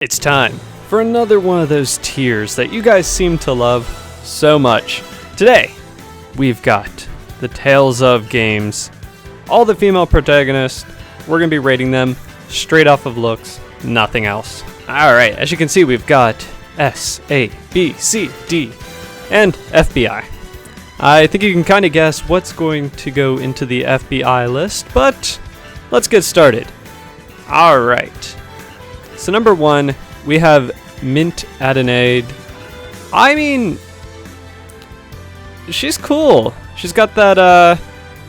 It's time for another one of those tiers that you guys seem to love so much. Today, we've got the Tales of games. All the female protagonists, we're going to be rating them straight off of looks, nothing else. Alright, as you can see, we've got S, A, B, C, D, and FBI. I think you can kind of guess what's going to go into the FBI list, but let's get started. Alright. So number one, we have Mint Adenade. I mean, she's cool. She's got that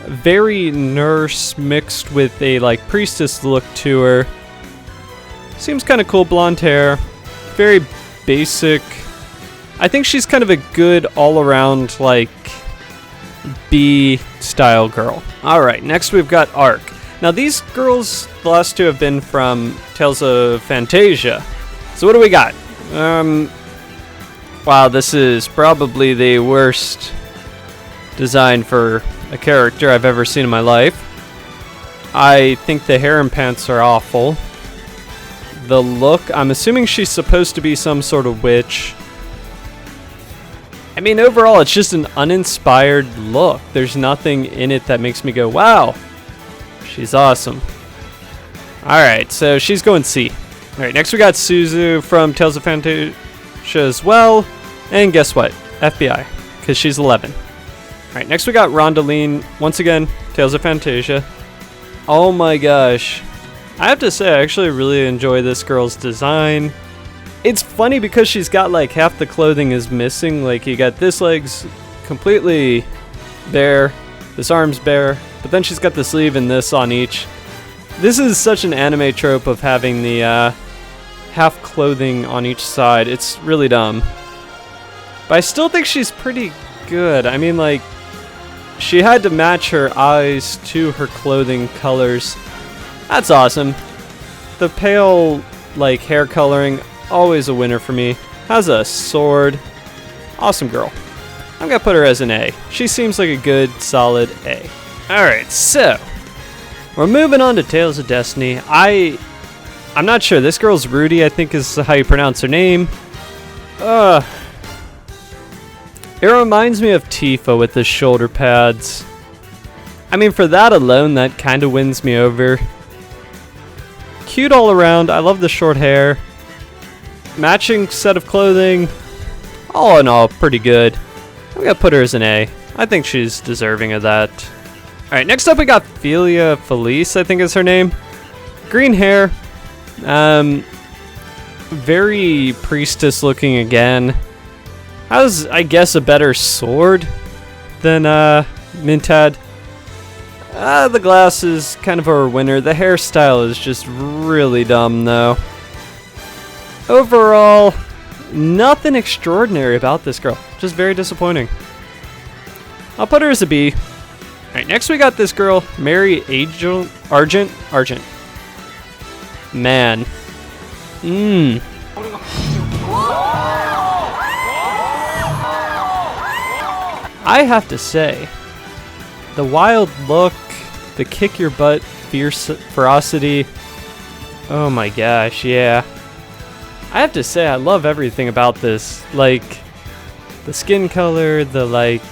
very nurse mixed with a like priestess look to her. Seems kind of cool, blonde hair. Very basic. I think she's kind of a good all-around like B style girl. Alright, next we've got Arc. Now these girls, the last two have been from Tales of Phantasia. So what do we got? Wow, this is probably the worst design for a character I've ever seen in my life. I think the hair and pants are awful. The look, I'm assuming she's supposed to be some sort of witch. I mean, overall, it's just an uninspired look. There's nothing in it that makes me go, wow. She's awesome. Alright, so she's going C. Alright, next we got Suzu from Tales of Phantasia as well. And guess what? FBI, because she's 11. Alright, next we got Rondaline. Once again, Tales of Phantasia. Oh my gosh. I have to say, I actually really enjoy this girl's design. It's funny because she's got like half the clothing is missing. Like you got this leg's completely bare, this arm's bare. But then she's got the sleeve and this on each. This is such an anime trope of having the half clothing on each side. It's really dumb. But I still think she's pretty good. I mean, like, she had to match her eyes to her clothing colors. That's awesome. The pale, like, hair coloring, always a winner for me. Has a sword. Awesome girl. I'm gonna put her as an A. She seems like a good, solid A. Alright, so we're moving on to Tales of Destiny. I'm not sure. This girl's Rudy, I think is how you pronounce her name. It reminds me of Tifa with the shoulder pads. I mean, for that alone, that kind of wins me over. Cute all around. I love the short hair. Matching set of clothing. All in all, pretty good. I'm gonna put her as an A. I think she's deserving of that. Alright, next up we got Xillia Felice, I think is her name. Green hair. Very priestess looking again. Has, I guess, a better sword than Mint had. The glasses, kind of a winner. The hairstyle is just really dumb though. Overall, nothing extraordinary about this girl. Just very disappointing. I'll put her as a B. Alright, next we got this girl, Mary Argent. Man. I have to say, the wild look, the kick your butt ferocity. Oh my gosh, yeah. I have to say, I love everything about this. Like, the skin color, the like,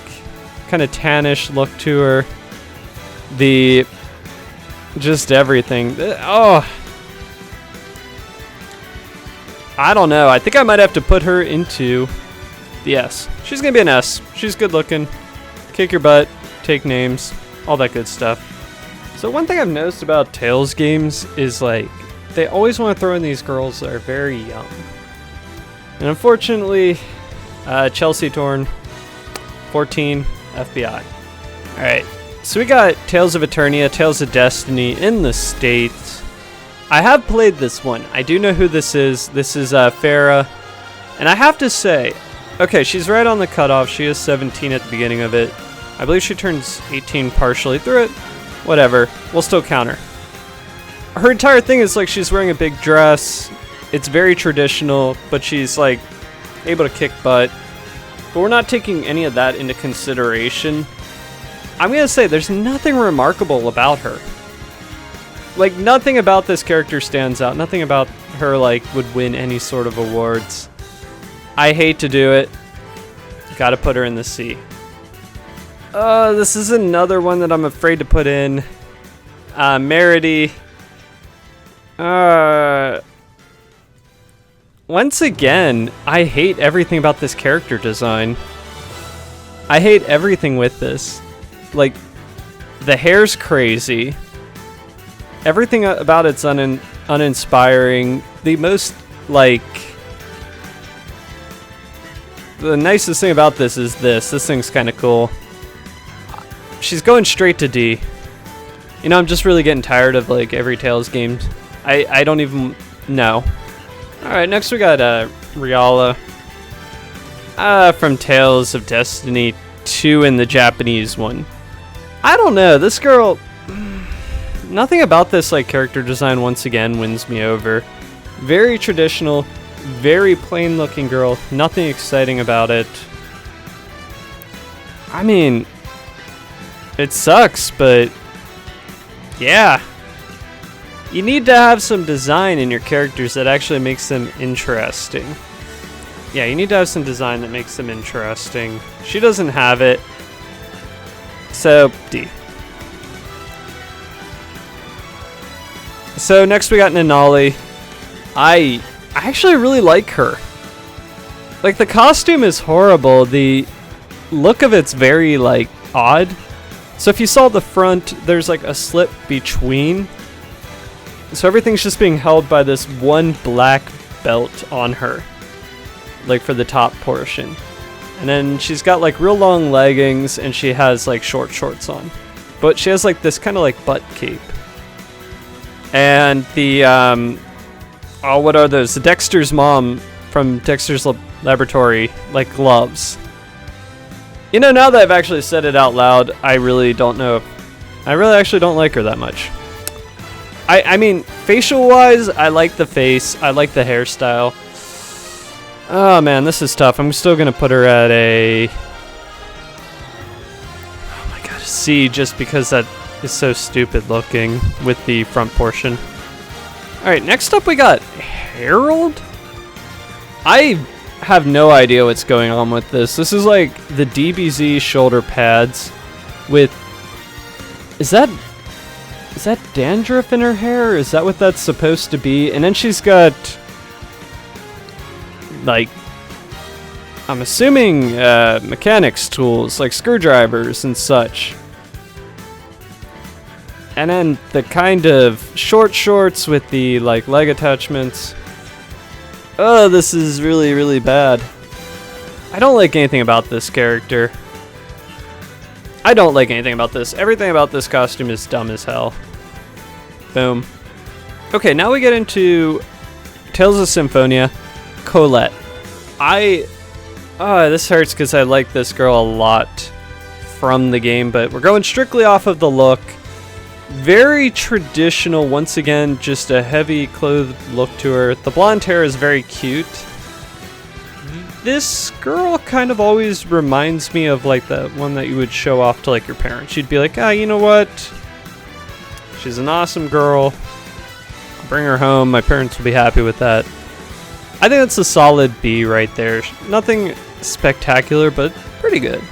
kind of tannish look to her, just everything. Oh, I don't know. I think I might have to put her into the S. She's gonna be an S. She's good looking, kick your butt, take names, all that good stuff. So one thing I've noticed about Tales games is like they always want to throw in these girls that are very young, and unfortunately, Chelsea Torn, 14. FBI. Alright, so we got Tales of Eternia, Tales of Destiny in the States. I have played this one. I do know who this is. This is Farah. And I have to say, okay, she's right on the cutoff. She is 17 at the beginning of it. I believe she turns 18 partially through it. Whatever. We'll still count her. Her entire thing is like she's wearing a big dress. It's very traditional, but she's like able to kick butt. But we're not taking any of that into consideration. I'm going to say there's nothing remarkable about her. Like, nothing about this character stands out. Nothing about her like would win any sort of awards. I hate to do it. Gotta put her in the C. This is another one that I'm afraid to put in. Merity. Once again, I hate everything about this character design. I hate everything with this. Like, the hair's crazy. Everything about it's uninspiring. The most, like... The nicest thing about this is this. This thing's kind of cool. She's going straight to D. You know, I'm just really getting tired of, like, every Tales game. I don't even know. Alright, next we got Riala. From Tales of Destiny 2 in the Japanese one. I don't know, this girl... Nothing about this like character design once again wins me over. Very traditional, very plain looking girl, nothing exciting about it. I mean, it sucks, but yeah. You need to have some design in your characters that actually makes them interesting. Yeah, you need to have some design that makes them interesting. She doesn't have it. So, D. So, next we got Nanali. I actually really like her. Like, the costume is horrible. The look of it's very, like, odd. So if you saw the front, there's, like, a slip between. So everything's just being held by this one black belt on her. Like, for the top portion. And then she's got, like, real long leggings, and she has, like, short shorts on. But she has, like, this kind of, like, butt cape. And the, oh, what are those? The Dexter's mom from Dexter's Laboratory, like, gloves. You know, now that I've actually said it out loud, I really don't know if... I really actually don't like her that much. I mean, facial-wise, I like the face. I like the hairstyle. Oh, man, this is tough. I'm still going to put her at a... Oh, my God, a C, just because that is so stupid looking with the front portion. Alright, next up we got Harold? I have no idea what's going on with this. This is like the DBZ shoulder pads with... Is that dandruff in her hair? Is that what that's supposed to be? And then she's got... like... I'm assuming mechanics tools, like screwdrivers and such. And then the kind of short shorts with the like leg attachments. Oh, this is really, really bad. I don't like anything about this character. I don't like anything about this. Everything about this costume is dumb as hell. Boom. Okay, now we get into Tales of Symphonia, Colette. This hurts because I like this girl a lot from the game, but we're going strictly off of the look. Very traditional, once again, just a heavy clothed look to her. The blonde hair is very cute. This girl kind of always reminds me of like the one that you would show off to like your parents. You'd be like, you know what? She's an awesome girl. I'll bring her home. My parents will be happy with that. I think that's a solid B right there. Nothing spectacular, but pretty good.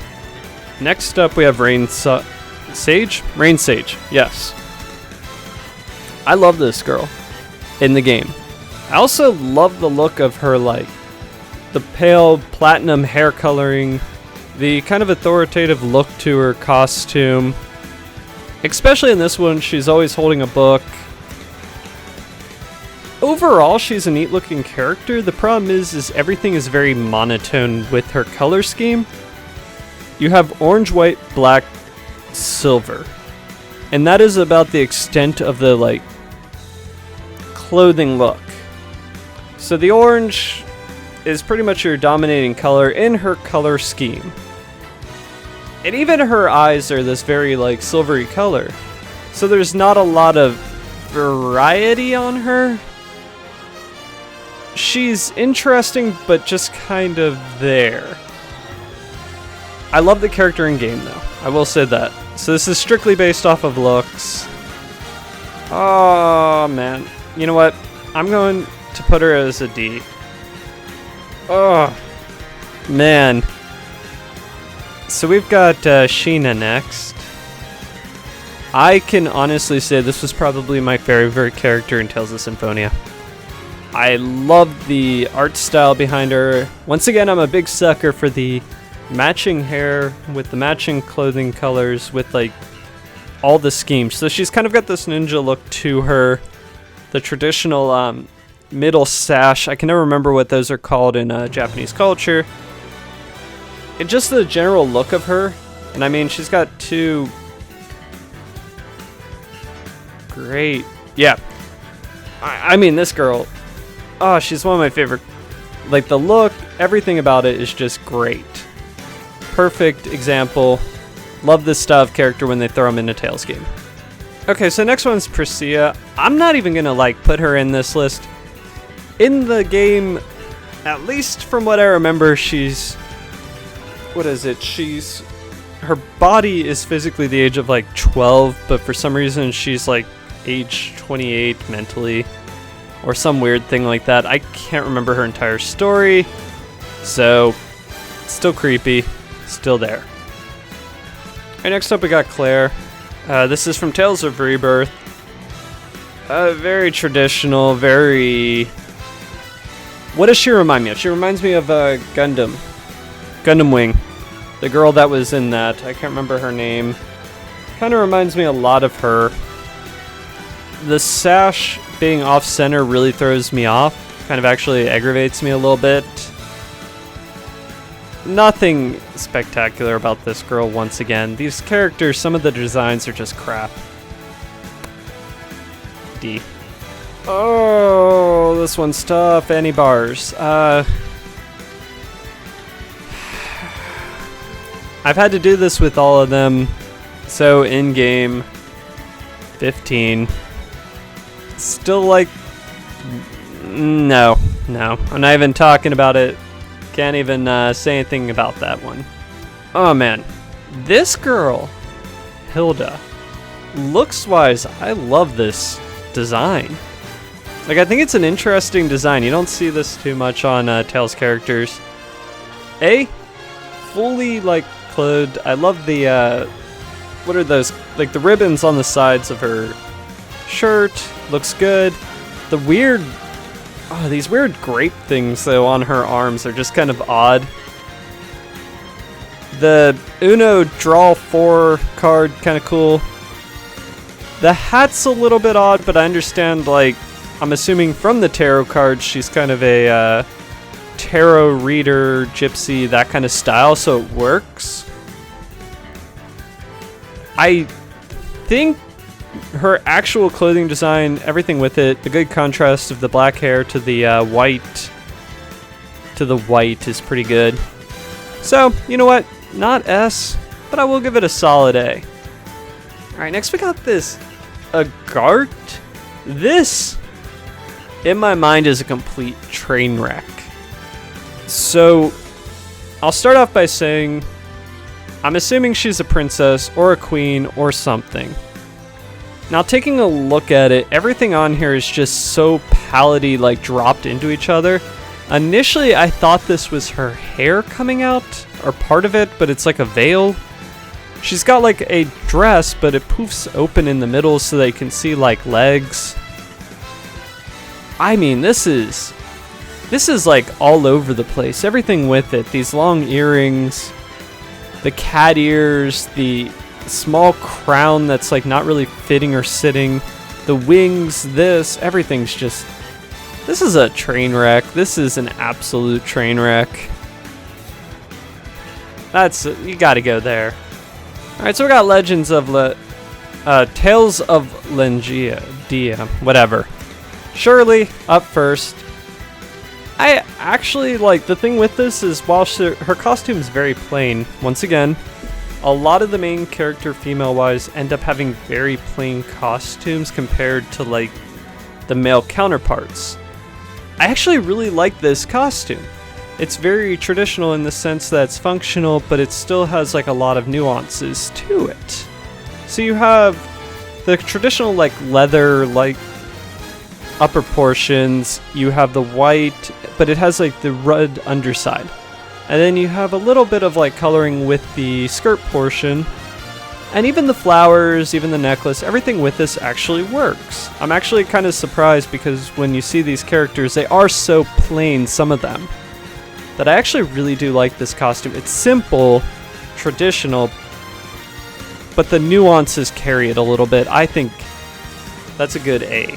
Next up, we have Rain Sage? Rain Sage, yes. I love this girl in the game. I also love the look of her, like, the pale platinum hair coloring, the kind of authoritative look to her costume. Especially in this one, she's always holding a book. Overall, she's a neat looking character. The problem is everything is very monotone with her color scheme. You have orange, white, black, silver. And that is about the extent of the, like, clothing look. So the orange is pretty much your dominating color in her color scheme. And even her eyes are this very, like, silvery color. So there's not a lot of variety on her. She's interesting, but just kind of there. I love the character in game, though. I will say that. So this is strictly based off of looks. Oh, man. You know what? I'm going to put her as a D. Oh, man. So we've got Sheena next. I can honestly say this was probably my favorite character in Tales of Symphonia. I love the art style behind her. Once again, I'm a big sucker for the matching hair with the matching clothing colors with like all the schemes. So she's kind of got this ninja look to her. The traditional middle sash. I can never remember what those are called in Japanese culture. And just the general look of her. And I mean, she's got two great... Yeah. I mean, this girl... Oh, she's one of my favorite. Like, the look, everything about it is just great. Perfect example. Love this style of character when they throw them in a Tales game. Okay, so next one's Berseria. I'm not even gonna, like, put her in this list. In the game, at least from what I remember, she's... What is it? She's... Her body is physically the age of, like, 12, but for some reason she's, like, age 28 mentally. Or some weird thing like that. I can't remember her entire story. So, still creepy. Still there. Alright, next up we got Claire. This is from Tales of Rebirth. Very traditional, very... What does she remind me of? She reminds me of Gundam. Gundam Wing. The girl that was in that. I can't remember her name. Kind of reminds me a lot of her. The sash being off-center really throws me off. Kind of actually aggravates me a little bit. Nothing spectacular about this girl once again. These characters, some of the designs are just crap. D. Oh, this one's tough. Any bars? I've had to do this with all of them. So in-game, 15. Still like... No. I'm not even talking about it. Can't even say anything about that one. Oh man. This girl, Hilda, looks-wise, I love this design. Like, I think it's an interesting design. You don't see this too much on Tales characters. Fully, like, clothed. I love the, what are those? Like, the ribbons on the sides of her shirt. Looks good. The weird... Oh, these weird grape things, though, on her arms are just kind of odd. The Uno Draw 4 card, kind of cool. The hat's a little bit odd, but I understand, like, I'm assuming from the tarot cards, she's kind of a tarot reader, gypsy, that kind of style, so it works. I think her actual clothing design, everything with it, the good contrast of the black hair to the white is pretty good. So, you know what? Not S, but I will give it a solid A. Alright, next we got this Agart. This, in my mind, is a complete train wreck. So, I'll start off by saying, I'm assuming she's a princess or a queen or something. Now, taking a look at it, everything on here is just so pallety, like dropped into each other. Initially, I thought this was her hair coming out, or part of it, but it's like a veil. She's got like a dress, but it poofs open in the middle so they can see like legs. I mean, this is like all over the place. Everything with it. These long earrings, the cat ears, the small crown that's like not really fitting or sitting, the wings, everything's just... This is a train wreck. This is an absolute train wreck. You gotta go there. Alright, so we got Tales of Legendia, whatever. Shirley, up first. I actually, like, the thing with this is while her costume is very plain, once again, a lot of the main character, female-wise, end up having very plain costumes compared to, like, the male counterparts. I actually really like this costume. It's very traditional in the sense that it's functional, but it still has, like, a lot of nuances to it. So you have the traditional, like, leather, like, upper portions, you have the white, but it has like the red underside. And then you have a little bit of like coloring with the skirt portion. And even the flowers, even the necklace, everything with this actually works. I'm actually kind of surprised because when you see these characters, they are so plain, some of them, that I actually really do like this costume. It's simple, traditional, but the nuances carry it a little bit. I think that's a good A.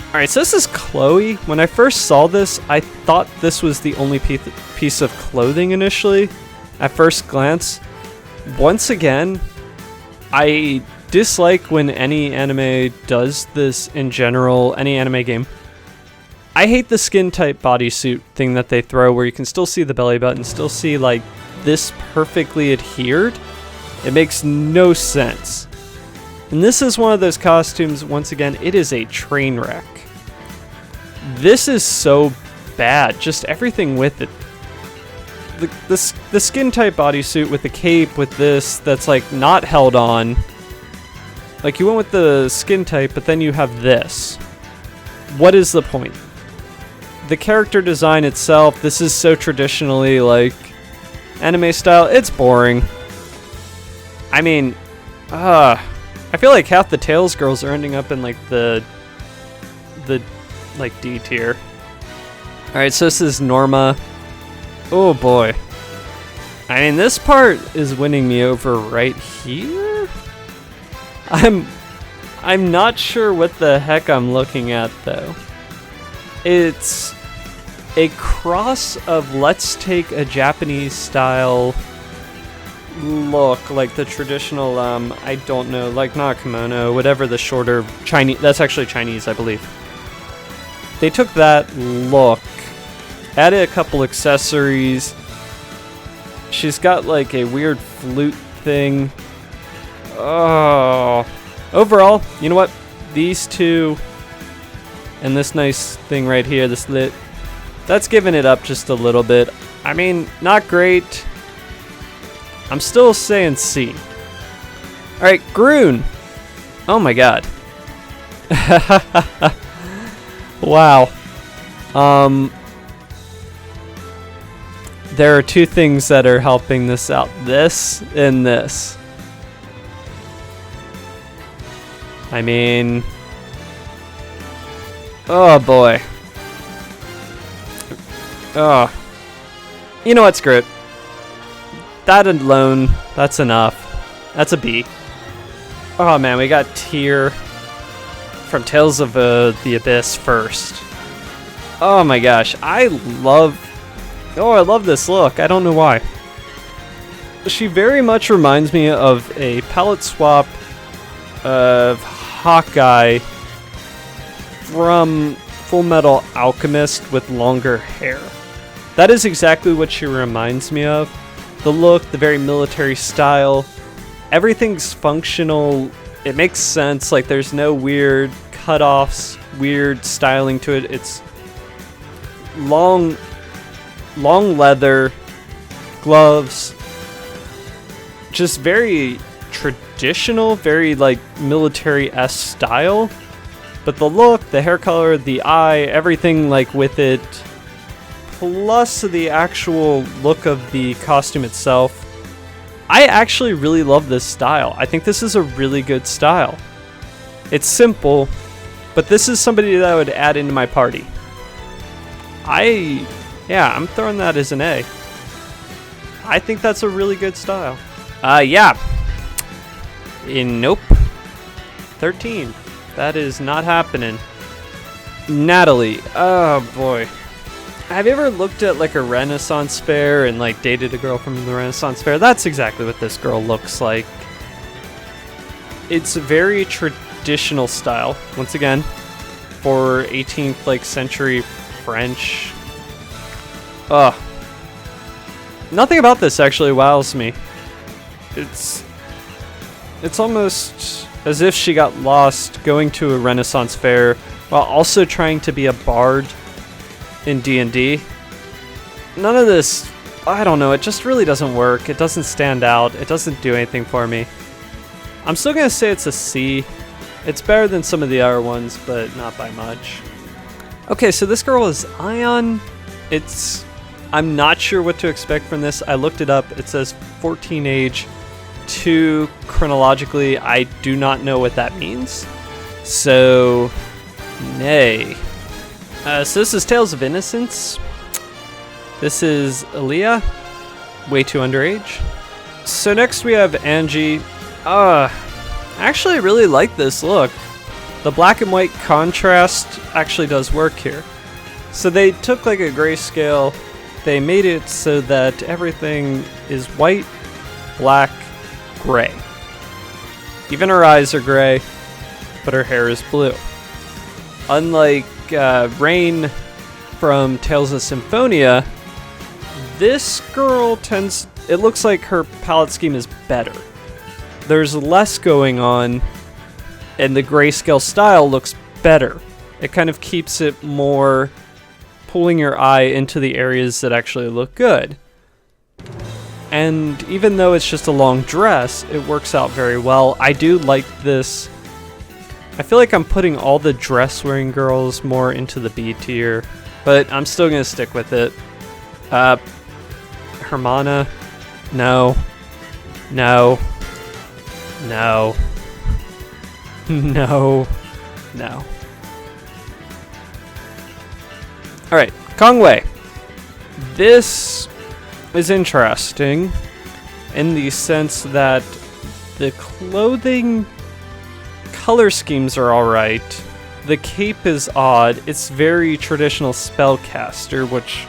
Alright, so this is Chloe. When I first saw this, I thought this was the only piece of clothing initially, at first glance. Once again, I dislike when any anime does this in general, any anime game. I hate the skin type bodysuit thing that they throw where you can still see the belly button, still see like this perfectly adhered. It makes no sense. And this is one of those costumes, once again, it is a train wreck. This is so bad, just everything with it. The skin type bodysuit with the cape with this that's like not held on. Like you went with the skin type, but then you have this. What is the point? The character design itself, this is so traditionally like anime style, it's boring. I mean, I feel like half the Tails girls are ending up in like the like D tier. Alright, so this is Norma. Oh boy. I mean, this part is winning me over right here. I'm not sure what the heck I'm looking at though. It's a cross of let's take a Japanese style look, like the traditional, I don't know, like not kimono, whatever the shorter Chinese, that's actually Chinese, I believe. They took that look, added a couple accessories. She's got like a weird flute thing. Oh, overall, you know what? These two and this nice thing right here, this lit, that's giving it up just a little bit. I mean, not great. I'm still saying C. Alright, Groon. Oh my god. Wow. There are two things that are helping this out. This and this. I mean... oh boy. Oh. You know what, screw it. That alone, that's enough. That's a B. Oh man, we got Tyr from Tales of the Abyss first. Oh my gosh, I love this look. I don't know why. She very much reminds me of a palette swap of Hawkeye from Full Metal Alchemist with longer hair. That is exactly what she reminds me of. The look, the very military style, everything's functional. It makes sense. Like there's no weird cutoffs, weird styling to it. It's long leather, gloves, just very traditional, very like military-esque style. But the look, the hair color, the eye, everything like with it, plus the actual look of the costume itself. I actually really love this style. I think this is a really good style. It's simple, but this is somebody that I would add into my party. Yeah, I'm throwing that as an A. I think that's a really good style. Yeah. Nope. 13. That is not happening. Natalie. Oh boy. Have you ever looked at like a Renaissance fair and like dated a girl from the Renaissance fair? That's exactly what this girl looks like. It's a very traditional style. Once again, for 18th like century French. Nothing about this actually wows me. It's almost as if she got lost going to a Renaissance fair while also trying to be a bard in D&D. None of this, I don't know, it just really doesn't work. It doesn't stand out. It doesn't do anything for me. I'm still gonna say it's a C. It's better than some of the other ones, but not by much. Okay, so this girl is Ion. I'm not sure what to expect from this. I looked it up. It says 14 age, 2 chronologically. I do not know what that means. So, nay. So this is Tales of Innocence. This is Xillia, way too underage. So next we have Angie. I actually really like this look. The black and white contrast actually does work here. So they took like a grayscale, they made it so that everything is white, black, gray. Even her eyes are gray, but her hair is blue. Unlike Rain from Tales of Symphonia, this girl it looks like her palette scheme is better. There's less going on, and the grayscale style looks better. It kind of keeps it more pulling your eye into the areas that actually look good. And even though it's just a long dress, it works out very well. I do like this. I feel like I'm putting all the dress-wearing girls more into the B tier, but I'm still going to stick with it. Hermana, no. No. No. No. No. Alright, Kongwei. This is interesting in the sense that the clothing color schemes are alright. The cape is odd. It's very traditional spellcaster, which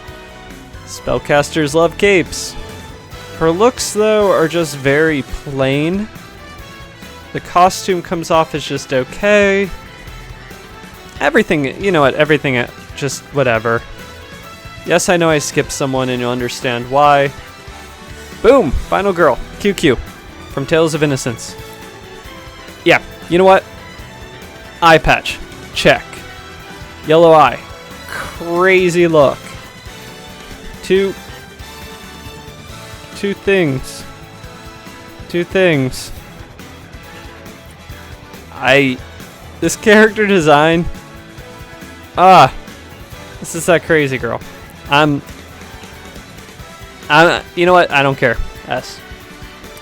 spellcasters love capes. Her looks, though, are just very plain. The costume comes off as just okay. Everything, you know what, everything, just whatever. Yes, I know I skipped someone and you'll understand why. Boom! Final girl, QQ, from Tales of Innocence. Yeah, you know what? Eye patch, check. Yellow eye, crazy look. Two things. This character design, this is that crazy girl. You know what? I don't care. S.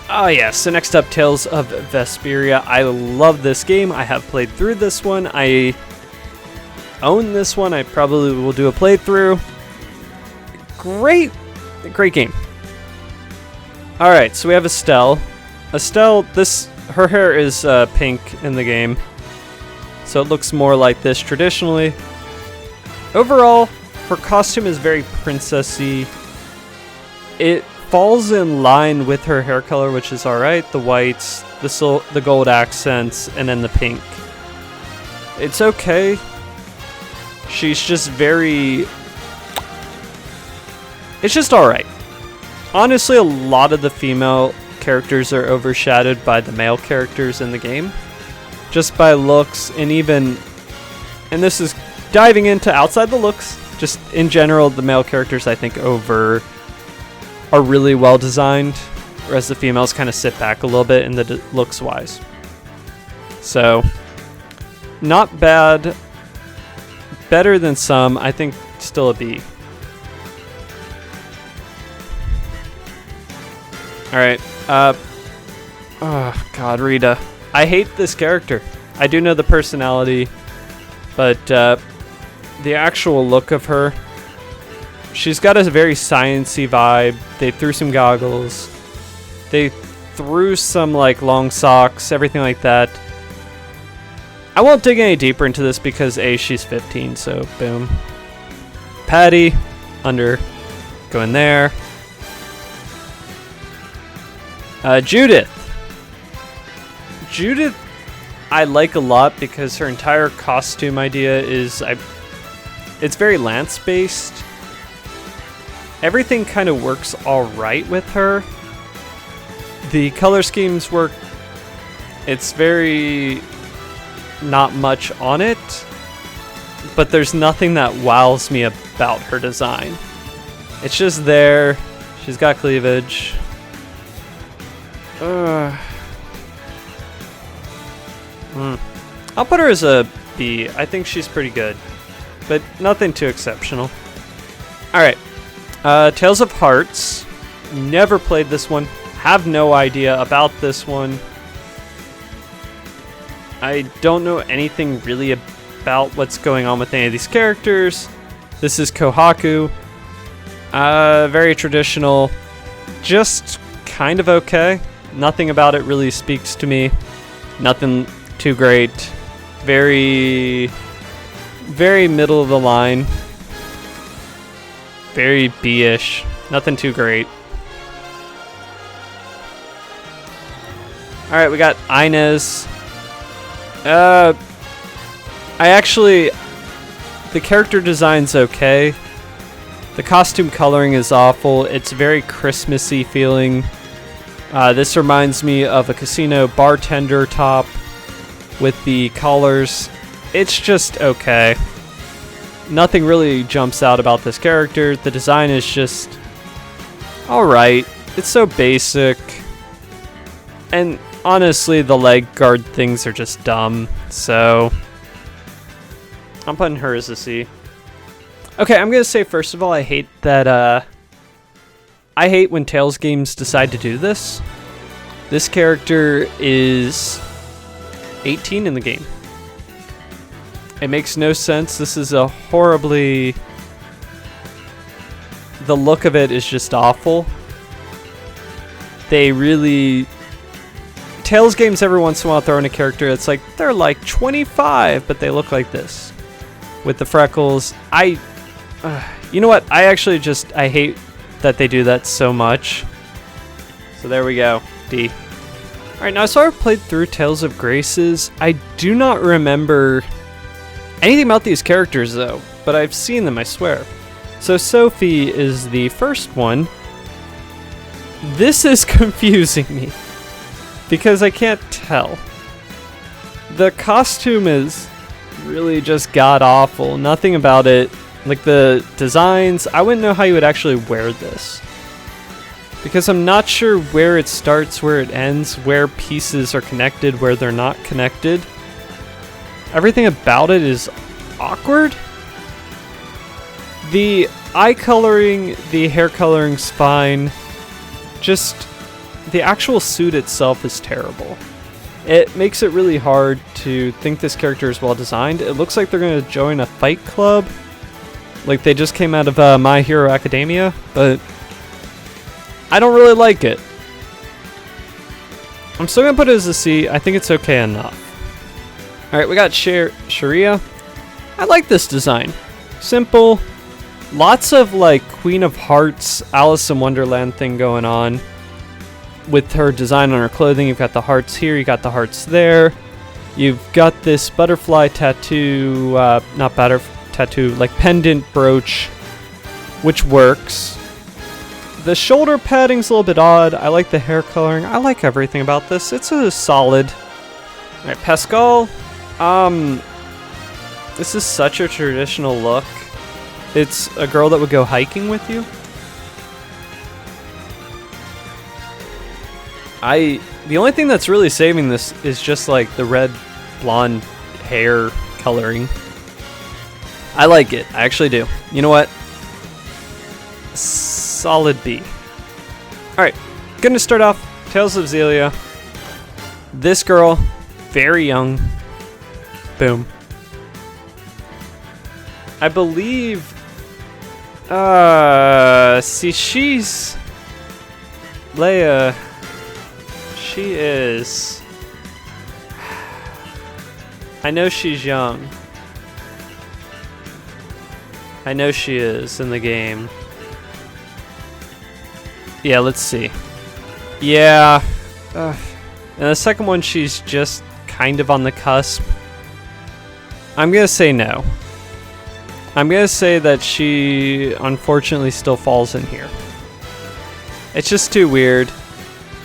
Oh yeah, so next up, Tales of Vesperia. I love this game. I have played through this one. I own this one. I probably will do a playthrough. Great game. Alright, so we have Estelle. Estelle, her hair is pink in the game, so it looks more like this traditionally. Overall, her costume is very princessy. It falls in line with her hair color, which is alright. The whites, the gold accents, and then the pink. It's okay. She's just very... It's just alright. Honestly, a lot of the female characters are overshadowed by the male characters in the game. Just by looks, and even... And this is diving into outside the looks. Just in general, the male characters, I think, are really well designed, whereas the females kind of sit back a little bit in the looks wise. So, not bad. Better than some. I think still a B. Alright. Oh, God, Rita. I hate this character. I do know the personality, but the actual look of her, she's got a very sciencey vibe. They threw some goggles. They threw some like long socks, everything like that. I won't dig any deeper into this because A, she's 15, so boom. Patty, under, go in there. Judith. Judith, I like a lot because her entire costume idea is, it's very lance-based. Everything kind of works alright with her. The color schemes work. It's very not much on it, but there's nothing that wows me about her design. It's just there. She's got cleavage. I'll put her as a B. I think she's pretty good. but nothing too exceptional. Alright, Tales of Hearts. Never played this one. Have no idea about this one. I don't know anything really about what's going on with any of these characters. This is Kohaku. Very traditional. Just kind of okay. Nothing about it really speaks to me. Nothing too great. Very middle of the line. Very B-ish. Nothing too great. Alright, we got Inez. The character design's okay. The costume coloring is awful. It's very Christmassy feeling. This reminds me of a casino bartender top with the collars. It's just okay. Nothing really jumps out about this character. The design is just alright. It's so basic. And honestly, the leg guard things are just dumb. So I'm putting her as a C. Okay, I'm gonna say first of all, I hate that. I hate when Tales games decide to do this. This character is 18 in the game. It makes no sense. This is a horribly... The look of it is just awful. They really... Tales games every once in a while throw in a character that's like, they're like 25, but they look like this. With the freckles. You know what? I hate that they do that so much. So there we go. D. Alright, now so I've played through Tales of Graces. I do not remember anything about these characters though, but I've seen them, I swear. So Sophie is the first one. This is confusing me because I can't tell. The costume is really just god-awful. Nothing about it. Like the designs, I wouldn't know how you would actually wear this. Because I'm not sure where it starts, where it ends, where pieces are connected, where they're not connected. Everything about it is awkward. The eye coloring, the hair coloring's fine. Just the actual suit itself is terrible. It makes it really hard to think this character is well designed. It looks like they're going to join a fight club. Like they just came out of My Hero Academia, but I don't really like it. I'm still going to put it as a C. I think it's okay enough. Alright, we got Sharia. I like this design. Simple. Lots of like Queen of Hearts, Alice in Wonderland thing going on. With her design on her clothing, you've got the hearts here, you got the hearts there. You've got this butterfly tattoo, not tattoo, like pendant brooch, which works. The shoulder padding's a little bit odd. I like the hair coloring. I like everything about this. It's a solid. Alright, Pascal. This is such a traditional look. It's a girl that would go hiking with you. The only thing that's really saving this is just like the red blonde hair coloring. I like it. I actually do. You know what? Solid B. Alright, gonna start off Tales of Xillia. This girl, very young. Boom. I believe... see, she's... Leia... She is... I know she's young. I know she is in the game. Yeah, let's see. Yeah. And the second one, she's just kind of on the cusp. I'm gonna say no. I'm gonna say that she unfortunately still falls in here. It's just too weird.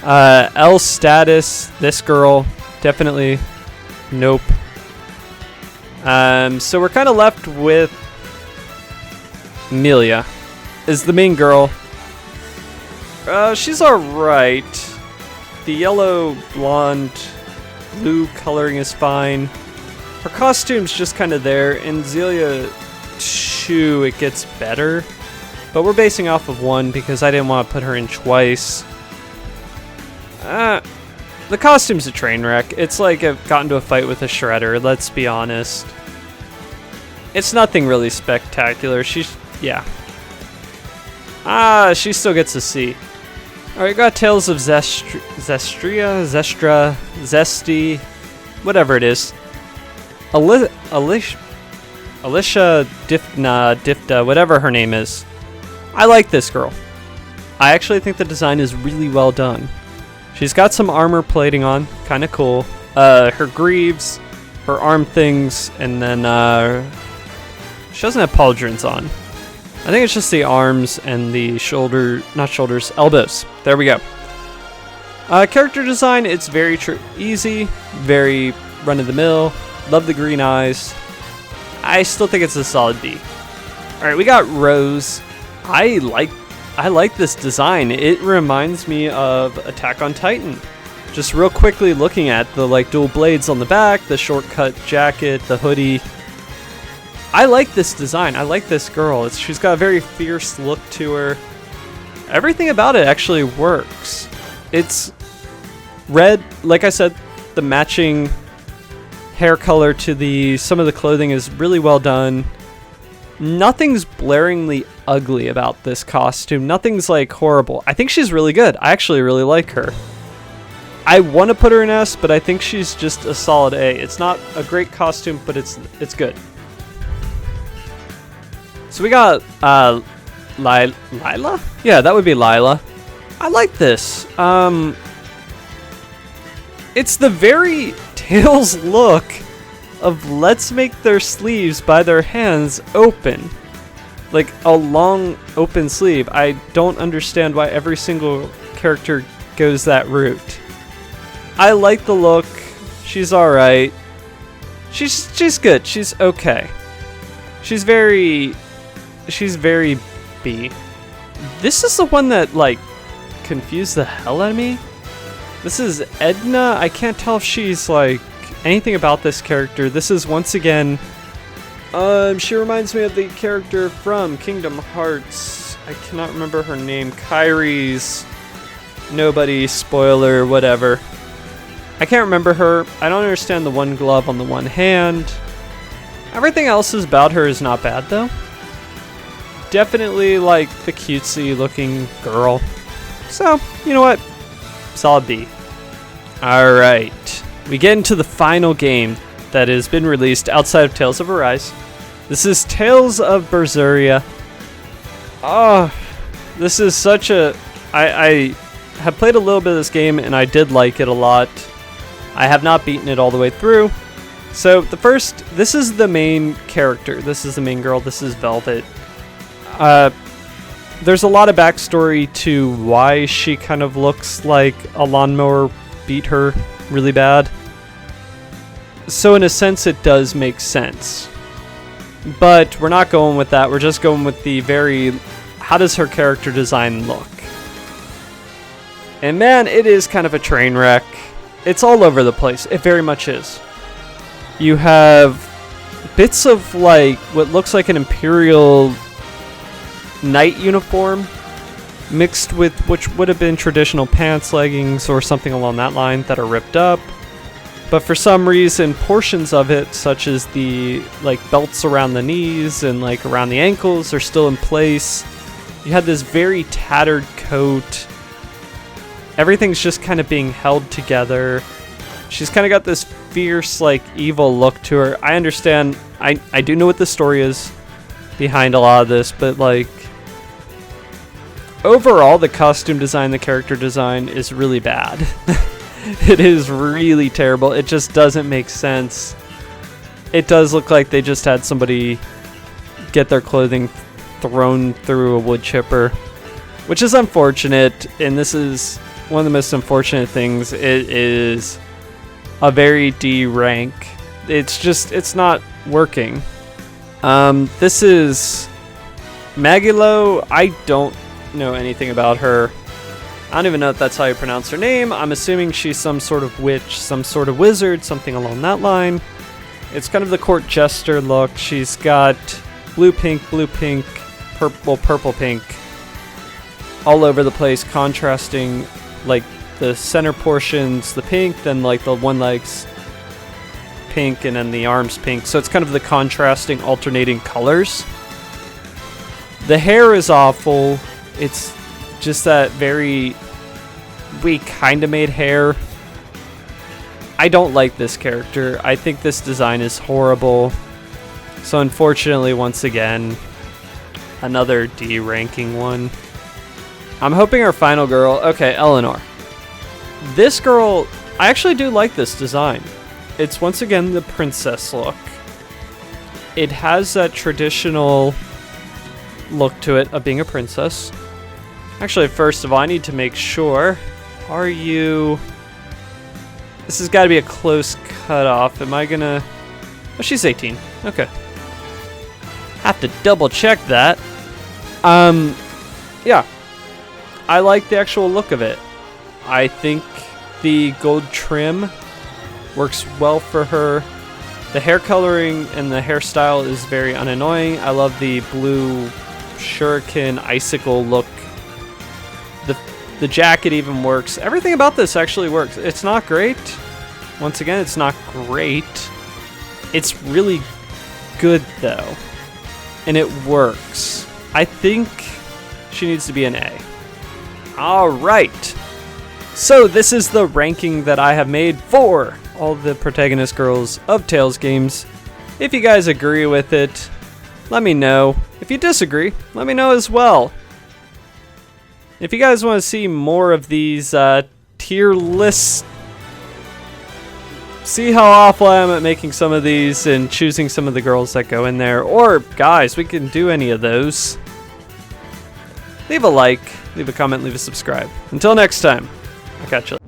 L status, this girl, definitely nope. So we're kind of left with Amelia is the main girl. She's alright. The yellow, blonde, blue coloring is fine. Her costume's just kind of there, and Xillia 2, it gets better. But we're basing off of 1 because I didn't want to put her in twice. The costume's a train wreck. It's like I've gotten into a fight with a shredder, let's be honest. It's nothing really spectacular. Yeah. She still gets a C. Alright, got Tales of Zestiria, Zestra, Zesti, whatever it is. Alicia Difta, whatever her name is. I like this girl. I actually think the design is really well done. She's got some armor plating on, kind of cool. Her greaves, her arm things, and then she doesn't have pauldrons on. I think it's just the arms and the elbows. There we go. Character design, it's very easy, very run-of-the-mill. Love the green eyes. I still think it's a solid B. Alright, we got Rose. I like this design. It reminds me of Attack on Titan. Just real quickly looking at the like dual blades on the back, the shortcut jacket, the hoodie. I like this design. I like this girl. She's got a very fierce look to her. Everything about it actually works. It's red, like I said, the matching hair color to some of the clothing is really well done. Nothing's blaringly ugly about this costume. Nothing's like horrible. I think she's really good. I actually really like her. I want to put her in S, but I think she's just a solid A. It's not a great costume, but it's good. So we got Lila? Yeah, that would be Lila. I like this. It's the very Tails look of let's make their sleeves by their hands open. Like a long open sleeve. I don't understand why every single character goes that route. I like the look. She's alright. She's good. She's okay. She's very B. This is the one that like confused the hell out of me. This is Edna. I can't tell if she's like anything about this character. This is once again she reminds me of the character from Kingdom Hearts. I cannot remember her name. Kairi's nobody, spoiler, whatever. I can't remember her. I don't understand the one glove on the one hand. Everything else about her is not bad though. Definitely like the cutesy looking girl. So, you know what? Solid B. Alright. We get into the final game that has been released outside of Tales of Arise. This is Tales of Berseria. Oh, this is such a... I have played a little bit of this game and I did like it a lot. I have not beaten it all the way through. So this is the main character. This is the main girl. This is Velvet. There's a lot of backstory to why she kind of looks like a lawnmower beat her really bad. So in a sense, it does make sense. But we're not going with that. We're just going with the how does her character design look? And man, it is kind of a train wreck. It's all over the place. It very much is. You have bits of like what looks like an Imperial knight uniform mixed with which would have been traditional pants, leggings, or something along that line that are ripped up. But for some reason, portions of it, such as the like belts around the knees and like around the ankles, are still in place. You had this very tattered coat. Everything's just kind of being held together. She's kind of got this fierce, like, evil look to her. I understand. I do know what the story is behind a lot of this, but like overall, the costume design, the character design is really bad. It is really terrible. It just doesn't make sense. It does look like they just had somebody get their clothing thrown through a wood chipper, which is unfortunate, and this is one of the most unfortunate things. It is a very D rank. It's not working. This is Magilo. I don't know anything about her. I don't even know if that's how you pronounce her name. I'm assuming she's some sort of witch, some sort of wizard, something along that line. It's kind of the court jester look. She's got blue, pink, purple, pink, all over the place, contrasting, like, the center portions, the pink, then, like, the one leg's pink, and then the arms pink. So it's kind of the contrasting, alternating colors. The hair is awful. It's just that very, we kind of made hair. I don't like this character. I think this design is horrible. So unfortunately, once again, another D ranking one. I'm hoping our final girl, okay, Eleanor. This girl, I actually do like this design. It's once again the princess look. It has that traditional look to it of being a princess. Actually, first of all, I need to make sure. Are you... This has got to be a close cutoff. Am I gonna... Oh, she's 18. Okay. Have to double check that. Yeah. I like the actual look of it. I think the gold trim works well for her. The hair coloring and the hairstyle is very unannoying. I love the blue shuriken icicle look. The jacket even works. Everything about this actually works. It's not great. Once again, it's not great. It's really good though. And it works. I think she needs to be an A. Alright. So this is the ranking that I have made for all the protagonist girls of Tales games. If you guys agree with it, let me know. If you disagree, let me know as well. If you guys want to see more of these tier lists, see how awful I am at making some of these and choosing some of the girls that go in there, or guys, we can do any of those. Leave a like, leave a comment, leave a subscribe. Until next time, I'll catch you later.